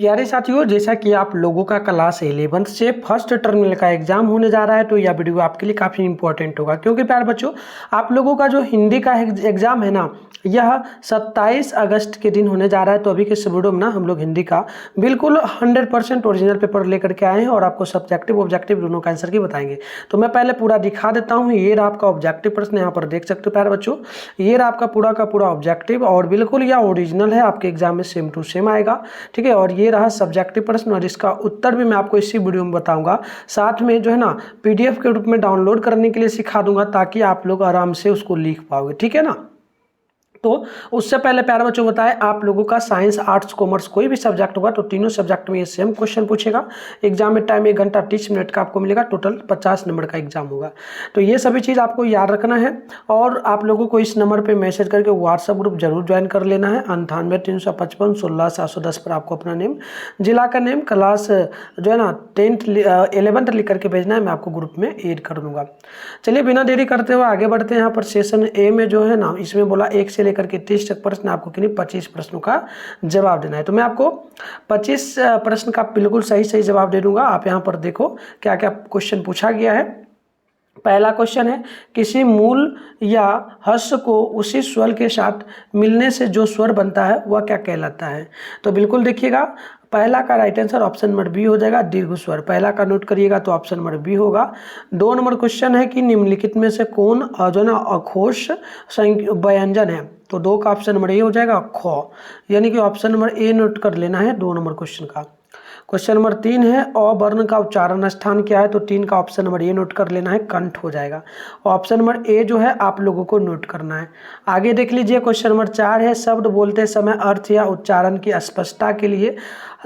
प्यारे साथियों, जैसा कि आप लोगों का क्लास 11th से फर्स्ट टर्मिनल का एग्जाम होने जा रहा है, तो यह वीडियो आपके लिए काफ़ी इंपॉर्टेंट होगा। क्योंकि प्यारे बच्चों, आप लोगों का जो हिंदी का एग्जाम है ना, यह 27 अगस्त के दिन होने जा रहा है। तो अभी के इस वीडियो में ना हम लोग हिंदी का बिल्कुल 100% ओरिजिनल पेपर लेकर के आए हैं और आपको सब्जेक्टिव ऑब्जेक्टिव दोनों का आंसर की बताएंगे। तो मैं पहले पूरा दिखा देता हूँ। ये रहा आपका ऑब्जेक्टिव प्रश्न, यहाँ पर देख सकते हो प्यारे बच्चों। ये रहा आपका पूरा का पूरा ऑब्जेक्टिव और बिल्कुल यह ओरिजिनल है, आपके एग्जाम में सेम टू सेम आएगा। ठीक है, और ये रहा सब्जेक्टिव प्रश्न और इसका उत्तर भी मैं आपको इसी वीडियो में बताऊंगा। साथ में जो है ना, पीडीएफ के रूप में डाउनलोड करने के लिए सिखा दूंगा, ताकि आप लोग आराम से उसको लिख पाओगे। ठीक है ना। तो उससे पहले प्यारे बच्चों बताएं, आप लोगों का साइंस आर्ट्स कॉमर्स कोई भी सब्जेक्ट होगा तो तीनों सब्जेक्ट में ये सेम क्वेश्चन पूछेगा। एग्जाम में टाइम 1 घंटा 30 मिनट का आपको मिलेगा। टोटल 50 नंबर का एग्जाम होगा। तो ये सभी चीज़ आपको याद रखना है और आप लोगों को इस नंबर पर मैसेज करके व्हाट्सएप ग्रुप जरूर ज्वाइन कर लेना है। 98 355 16 710 पर आपको अपना नेम, जिला का नेम, क्लास जो है ना 10th 11th लिख करके भेजना है। मैं आपको ग्रुप में ऐड कर दूंगा। चलिए बिना देरी करते हुए आगे बढ़ते हैं। यहाँ पर सेशन ए में जो है ना, इसमें बोला 1 से लेकर के 30 तक प्रश्न, आपको किन्हीं 25 प्रश्नों का जवाब देना है। तो मैं आपको 25 प्रश्न का बिल्कुल सही सही जवाब दे दूंगा। आप यहाँ पर देखो क्या क्या क्वेश्चन पूछा गया है। पहला क्वेश्चन है, किसी मूल या ह्रस्व को उसी स्वर के साथ मिलने से जो स्वर बनता है वह क्या कहलाता है। तो बिल्कुल देखिएगा, पहला का right answer option number B हो जाएगा, दीर्घ स्वर। पहला का नोट करिएगा तो ऑप्शन नंबर बी होगा। 2 नंबर क्वेश्चन है कि निम्नलिखित में से कौन जो ना अघोष व्यंजन है। तो 2 का ऑप्शन नंबर ए हो जाएगा ख, यानी कि ऑप्शन नंबर ए नोट कर लेना है 2 नंबर क्वेश्चन का। क्वेश्चन नंबर 3 है, अ वर्ण का उच्चारण स्थान क्या है। तो 3 का ऑप्शन नंबर ए नोट कर लेना है, कंठ हो जाएगा। ऑप्शन नंबर ए जो है आप लोगों को नोट करना है। आगे देख लीजिए, क्वेश्चन नंबर 4 है, शब्द बोलते समय अर्थ या उच्चारण की स्पष्टता के लिए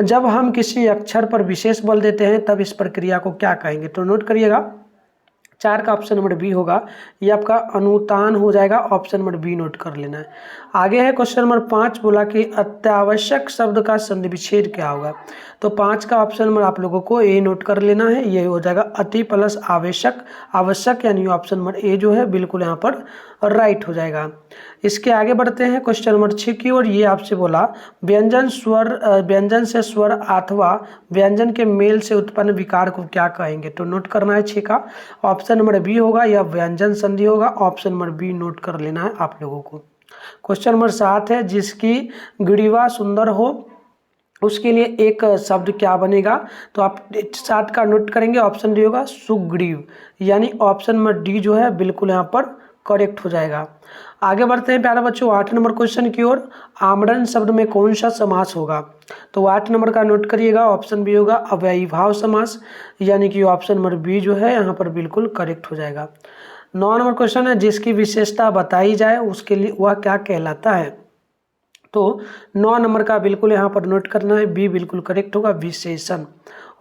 जब हम किसी अक्षर पर विशेष बल देते हैं तब इस प्रक्रिया को क्या कहेंगे। तो नोट करिएगा, 4 का ऑप्शन नंबर बी होगा, ये आपका अनुतान हो जाएगा। ऑप्शन नंबर बी नोट कर लेना है। आगे है क्वेश्चन नंबर 5, बोला कि अत्यावश्यक शब्द का संधि विच्छेद क्या होगा। तो 5 का ऑप्शन नंबर आप लोगों को ए नोट कर लेना है, ये हो जाएगा अति प्लस आवश्यक, आवश्यक, यानी ऑप्शन नंबर ए जो है बिल्कुल यहाँ पर राइट हो जाएगा। इसके आगे बढ़ते हैं क्वेश्चन नंबर 6 की ओर। ये आपसे बोला, व्यंजन स्वर व्यंजन से स्वर अथवा व्यंजन के मेल से उत्पन्न विकार को क्या कहेंगे। तो नोट करना है 6 का ऑप्शन नंबर बी होगा, या व्यंजन संधि होगा। ऑप्शन नंबर बी नोट कर लेना है आप लोगों को। क्वेश्चन नंबर 7 है, जिसकी ग्रीवा सुंदर हो उसके लिए एक शब्द क्या बनेगा। तो आप 7 का नोट करेंगे, ऑप्शन डी होगा सुग्रीव, यानी ऑप्शन नंबर डी जो है बिल्कुल यहाँ पर करेक्ट हो जाएगा। आगे बढ़ते हैं प्यारे बच्चों 8 नंबर क्वेश्चन की ओर। आमरण शब्द में कौन सा समास होगा। तो 8 नंबर का नोट करिएगा, ऑप्शन बी होगा अव्ययीभाव समास, यानी कि ऑप्शन नंबर बी जो है यहाँ पर बिल्कुल करेक्ट हो जाएगा। 9 नंबर क्वेश्चन है, जिसकी विशेषता बताई जाए उसके लिए वह क्या कहलाता है। तो 9 नंबर का बिल्कुल यहाँ पर नोट करना है, बी बिल्कुल करेक्ट होगा, विशेषण।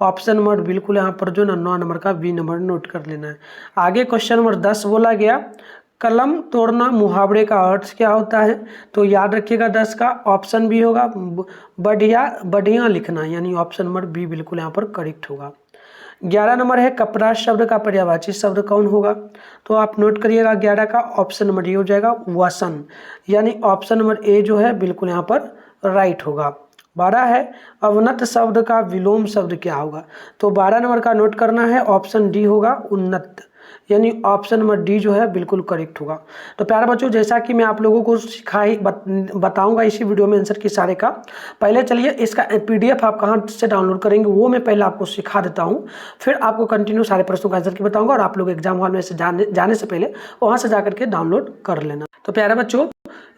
ऑप्शन नंबर बिल्कुल यहाँ पर जो ना 9 नंबर का बी नंबर नोट कर लेना है। आगे क्वेश्चन नंबर 10 बोला गया, कलम तोड़ना मुहावरे का अर्थ क्या होता है। तो याद रखिएगा 10 का ऑप्शन बी होगा बढ़िया बढ़िया लिखना, यानी ऑप्शन नंबर बी बिल्कुल यहाँ पर करेक्ट होगा। 11 नंबर है, कपड़ा शब्द का पर्यायवाची शब्द कौन होगा। तो आप नोट करिएगा 11 का ऑप्शन नंबर ए हो जाएगा वसन, यानी ऑप्शन नंबर ए जो है बिल्कुल यहाँ पर राइट होगा। 12 है, अवनत शब्द का विलोम शब्द क्या होगा। तो 12 नंबर का नोट करना है, ऑप्शन डी होगा उन्नत, यानी ऑप्शन नंबर डी जो है बिल्कुल करेक्ट होगा। तो प्यारे बच्चों, जैसा कि मैं आप लोगों को बताऊंगा इसी वीडियो में आंसर की सारे का, पहले चलिए इसका पीडीएफ आप कहाँ से डाउनलोड करेंगे वो मैं पहले आपको सिखा देता हूँ। फिर आपको कंटिन्यू सारे प्रश्नों का आंसर की बताऊंगा और आप लोग एग्जाम हॉल में से जाने से पहले वहाँ से जाकर के डाउनलोड कर लेना। तो प्यारे बच्चों,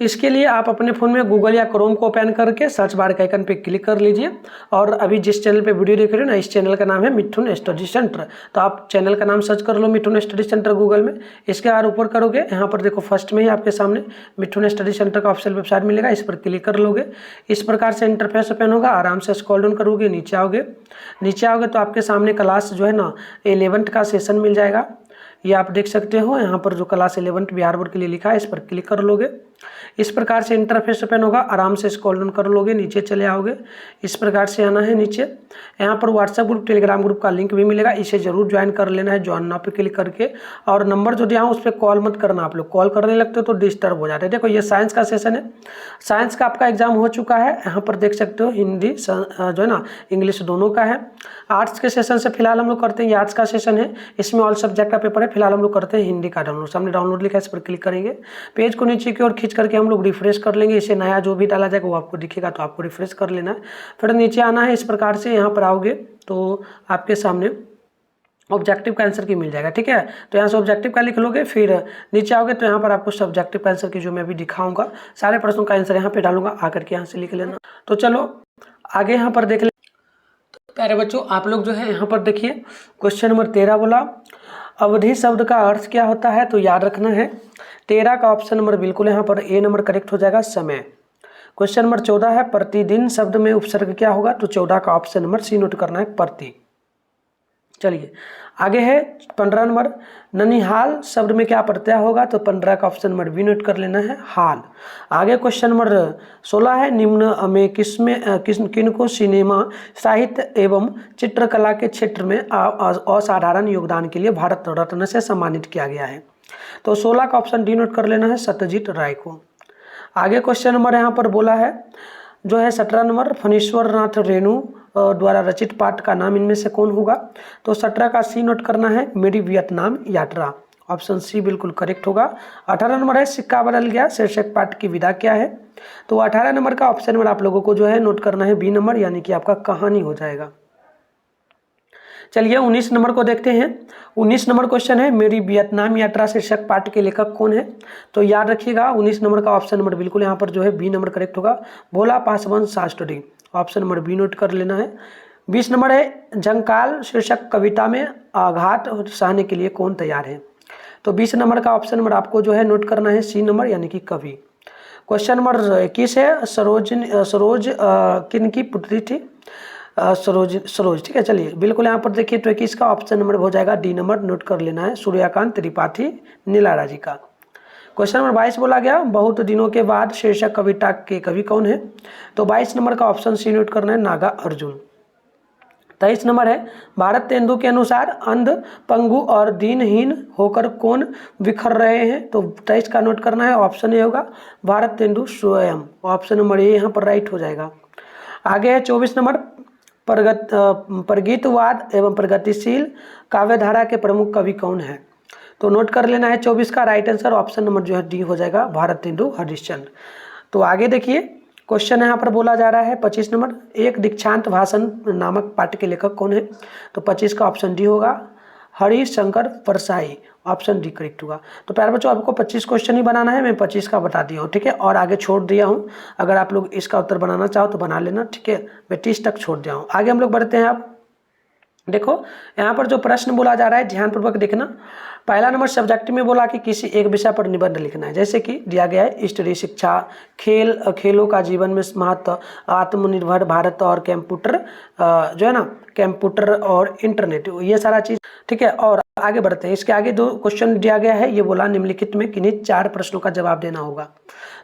इसके लिए आप अपने फ़ोन में गूगल या क्रोम को ओपन करके सर्च बार के आइकन पे क्लिक कर लीजिए। और अभी जिस चैनल पे वीडियो देख रहे हो ना, इस चैनल का नाम है मिथुन स्टडी सेंटर। तो आप चैनल का नाम सर्च कर लो मिथुन स्टडी सेंटर गूगल में। इसके बाद ऊपर करोगे, यहाँ पर देखो फर्स्ट में ही आपके सामने मिथुन स्टडी सेंटर का ऑफिशियल वेबसाइट मिलेगा, इस पर क्लिक कर लोगे। इस प्रकार से इंटरफेस ओपन होगा, आराम से स्क्रॉल डाउन करोगे, नीचे आओगे तो आपके सामने क्लास जो है ना 11th का सेशन मिल जाएगा। ये आप देख सकते हो, यहाँ पर जो क्लास 11th बिहार बोर्ड के लिए लिखा है इस पर क्लिक कर लोगे। इस प्रकार से इंटरफेस ओपन होगा, आराम से स्क्रॉल डाउन कर लोगे, नीचे चले आओगे, इस प्रकार से आना है नीचे। यहाँ पर व्हाट्सएप ग्रुप, टेलीग्राम ग्रुप का लिंक भी मिलेगा, इसे जरूर ज्वाइन कर लेना है, ज्वाइन नाउ पे क्लिक करके। और नंबर जो दिया हूँ उस पर कॉल मत करना, आप लोग कॉल करने लगते हो तो डिस्टर्ब हो जाते हैं। देखो ये साइंस का सेशन है, साइंस का आपका एग्जाम हो चुका है, यहाँ पर देख सकते हो हिंदी जो है ना इंग्लिश दोनों का है। आर्ट्स के सेशन से फिलहाल हम लोग करते हैं, ये आर्ट्स का सेशन है, इसमें ऑल सब्जेक्ट का पेपर है, फिलहाल हम लोग करते हैं हिंदी का डाउनलोड। सामने डाउनलोड लिखा है, इस पर क्लिक करेंगे, पेज को नीचे की ओर खींच करके हम लोग रिफ्रेश कर लेंगे, इसे नया जो भी डाला जाएगा वो आपको दिखेगा, तो आपको रिफ्रेश कर लेना है। फिर नीचे आना है, इस प्रकार से यहाँ पर आओगे तो आपके सामने ऑब्जेक्टिव का आंसर की मिल जाएगा, ठीक है। तो यहाँ से ऑब्जेक्टिव का लिख लोगे, फिर नीचे आओगे तो यहाँ पर आपको सब्जेक्टिव का आंसर की जो मैं अभी दिखाऊंगा सारे प्रश्नों का आंसर यहाँ पे डालूंगा, आकर के यहाँ से लिख लेना। तो चलो आगे यहाँ पर देख ले। तो प्यारे बच्चों आप लोग जो है यहाँ पर देखिए, क्वेश्चन नंबर 13 बोला अवधि शब्द का अर्थ क्या होता है, तो याद रखना है 13 का ऑप्शन नंबर बिल्कुल यहाँ पर ए नंबर करेक्ट हो जाएगा, समय। क्वेश्चन नंबर 14 है प्रतिदिन शब्द में उपसर्ग क्या होगा, तो 14 का ऑप्शन नंबर सी नोट करना है, प्रति। चलिए आगे है 15 नंबर, ननिहाल शब्द में क्या प्रत्यय होगा, तो 15 का ऑप्शन नंबर बी नोट कर लेना है, हाल। आगे क्वेश्चन नंबर 16 है निम्न में किनको सिनेमा साहित्य एवं चित्रकला के क्षेत्र में असाधारण योगदान के लिए भारत रत्न से सम्मानित किया गया है, तो 16 का ऑप्शन डी नोट कर लेना है, सत्यजीत राय को। आगे क्वेश्चन नंबर यहाँ पर बोला है जो है 17 नंबर, फणीश्वर नाथ रेणु द्वारा रचित पाठ का नाम इनमें से कौन होगा, तो 17 का सी नोट करना है, मेरी वियतनाम यात्रा, ऑप्शन सी बिल्कुल करेक्ट होगा। 18 नंबर है सिक्का बदल गया शीर्षक पाठ की विधा क्या है, तो 18 नंबर का ऑप्शन नंबर आप लोगों को जो है नोट करना है बी नंबर, यानी कि आपका कहानी हो जाएगा। चलिए 19 नंबर को देखते हैं। 19 नंबर क्वेश्चन है मेरी वियतनाम यात्रा शीर्षक पाठ के लेखक कौन है, तो याद रखिएगा 19 नंबर का ऑप्शन नंबर बिल्कुल यहाँ पर जो है बी नंबर करेक्ट होगा, Bhola Paswan Shastri, option number B note कर लेना है। 20 नंबर है झंकाल शीर्षक कविता में आघात सहने के लिए कौन तैयार है, तो 20 नंबर का ऑप्शन नंबर आपको जो है नोट करना है सी नंबर, यानी कि कवि। क्वेश्चन नंबर 21 है सरोज किन की पुत्री थी, सरोज, ठीक है। चलिए बिल्कुल यहाँ पर देखिए तो 21 का ऑप्शन नंबर हो जाएगा डी नंबर, नोट कर लेना है, सूर्यकांत त्रिपाठी नीलारा जी का। क्वेश्चन नंबर 22 बोला गया बहुत दिनों के बाद शीर्षक कविता के कवि कौन है, तो 22 नंबर का ऑप्शन सी नोट करना है, नागा अर्जुन। 23 नंबर है भारत तेंदु के अनुसार अंध पंगु और दीनहीन होकर कौन बिखर रहे हैं, तो 23 का नोट करना है, ऑप्शन ए होगा भारत तेंदु स्वयं, ऑप्शन नंबर ए यहाँ पर राइट हो जाएगा। आगे है 24 नंबर प्रगीतवाद एवं प्रगतिशील काव्यधारा के प्रमुख कवि कौन है, तो नोट कर लेना है 24 का राइट आंसर, ऑप्शन नंबर जो है डी हो जाएगा भारतेंदु हरिश्चंद्र। तो आगे देखिए क्वेश्चन यहाँ पर बोला जा रहा है 25 नंबर, एक दीक्षांत भाषण नामक पाठ के लेखक कौन है, तो 25 का ऑप्शन डी होगा Harishankar Parsai, option D correct होगा। तो प्यारे बच्चों आपको 25 क्वेश्चन ही बनाना है, मैं 25 का बता दिया हूँ, ठीक है, और आगे छोड़ दिया हूँ, अगर आप लोग इसका उत्तर बनाना चाहो तो बना लेना, ठीक है, मैं 30 तक छोड़ दिया हूँ। आगे हम लोग बढ़ते हैं। आप देखो यहाँ पर जो प्रश्न बोला जा रहा है ध्यानपूर्वक देखना। पहला नंबर सब्जेक्ट में बोला कि किसी एक विषय पर निबंध लिखना है, जैसे कि दिया गया है स्त्री शिक्षा, खेलों का जीवन में महत्व, आत्मनिर्भर भारत और कंप्यूटर जो है ना कंप्यूटर और इंटरनेट, ये सारा चीज़, ठीक है। और आगे बढ़ते हैं, इसके आगे 2 क्वेश्चन दिया गया है, ये बोला निम्नलिखित में किन्हीं 4 प्रश्नों का जवाब देना होगा।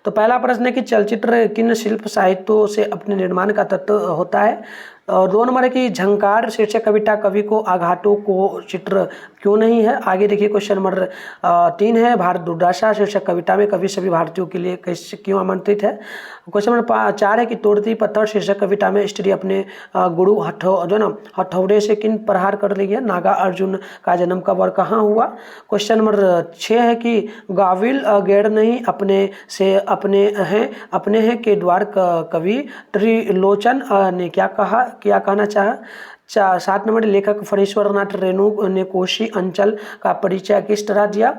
तो पहला प्रश्न है कि चलचित्र किन शिल्प साहित्यों से अपने निर्माण का तत्व होता है, और 2 नंबर है कि झंकार शीर्षक कविता कवि को आघातों को चित्र क्यों नहीं है। आगे देखिए क्वेश्चन नंबर 3 है भारत दुर्दशा शीर्षक कविता में कवि सभी भारतीयों के लिए कैसे क्यों आमंत्रित है। क्वेश्चन नंबर 4 है कि तोड़ती पत्थर शीर्षक कविता में स्त्री अपने गुरु जो ना हथौड़े से किन प्रहार कर रही है, नागा अर्जुन का जन्म कब और कहाँ हुआ। क्वेश्चन नंबर 6 है कि गाविल गैर नहीं अपने से अपने हैं के द्वार कवि त्रिलोचन ने क्या कहना चाहा। 7 नंबर लेखक फणीश्वर नाथ रेणु ने कोशी अंचल का परिचय किस तरह दिया।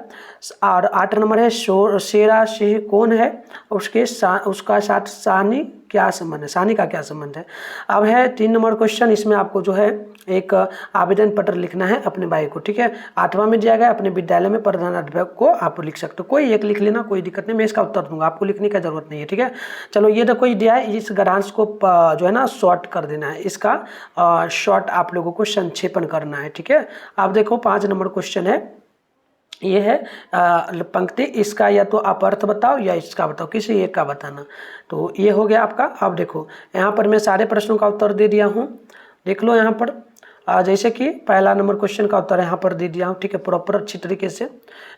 और 8 नंबर है शेरा सिंह कौन है, उसका साथ सानी क्या संबंध है, सानी का क्या संबंध है। अब है 3 नंबर क्वेश्चन, इसमें आपको जो है एक आवेदन पत्र लिखना है अपने भाई को, ठीक है। 8वां में दिया गया अपने विद्यालय में प्रधानाध्यापक को आप लिख सकते हो, कोई एक लिख लेना, कोई दिक्कत नहीं, मैं इसका उत्तर दूंगा, आपको लिखने की जरूरत नहीं है, ठीक है। चलो ये तो कोई दिया है, इस गणांश को जो है ना शॉर्ट कर देना है, इसका शॉर्ट आप लोगों को संक्षेपण करना है, ठीक है। आप देखो 5 नंबर क्वेश्चन है, ये है पंक्ति, इसका या तो आप अर्थ बताओ या इसका बताओ, किसी एक का बताना। तो ये हो गया आपका। अब देखो यहाँ पर मैं सारे प्रश्नों का उत्तर दे दिया हूँ, देख लो यहाँ पर। जैसे कि पहला नंबर क्वेश्चन का उत्तर यहाँ पर दे दिया हूँ, ठीक है, प्रॉपर अच्छी तरीके से,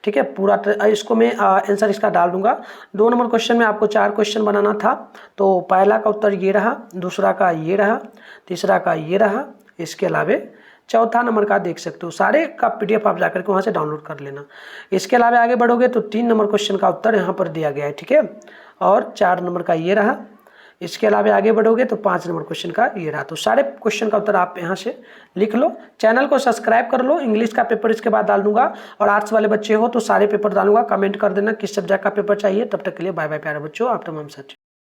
ठीक है। पूरा इसको मैं आंसर इसका डाल दूंगा। 2 नंबर क्वेश्चन में आपको 4 क्वेश्चन बनाना था, तो पहला का उत्तर ये रहा, दूसरा का ये रहा, तीसरा का ये रहा, इसके अलावा चौथा नंबर का देख सकते हो। सारे का PDF आप जाकर के वहाँ से डाउनलोड कर लेना। इसके अलावा आगे बढ़ोगे तो 3 नंबर क्वेश्चन का उत्तर यहाँ पर दिया गया है, ठीक है, और 4 नंबर का ये रहा। इसके अलावा आगे बढ़ोगे तो 5 नंबर क्वेश्चन का ये रहा। तो सारे क्वेश्चन का उत्तर आप यहाँ से लिख लो। चैनल को सब्सक्राइब कर लो। इंग्लिश का पेपर इसके बाद डाल दूंगा, और आर्ट्स वाले बच्चे हो तो सारे पेपर डालूंगा। कमेंट कर देना किस सब्जेक्ट का पेपर चाहिए। तब तक के लिए बाय बाय प्यारे बच्चों, आप तमाम साथी।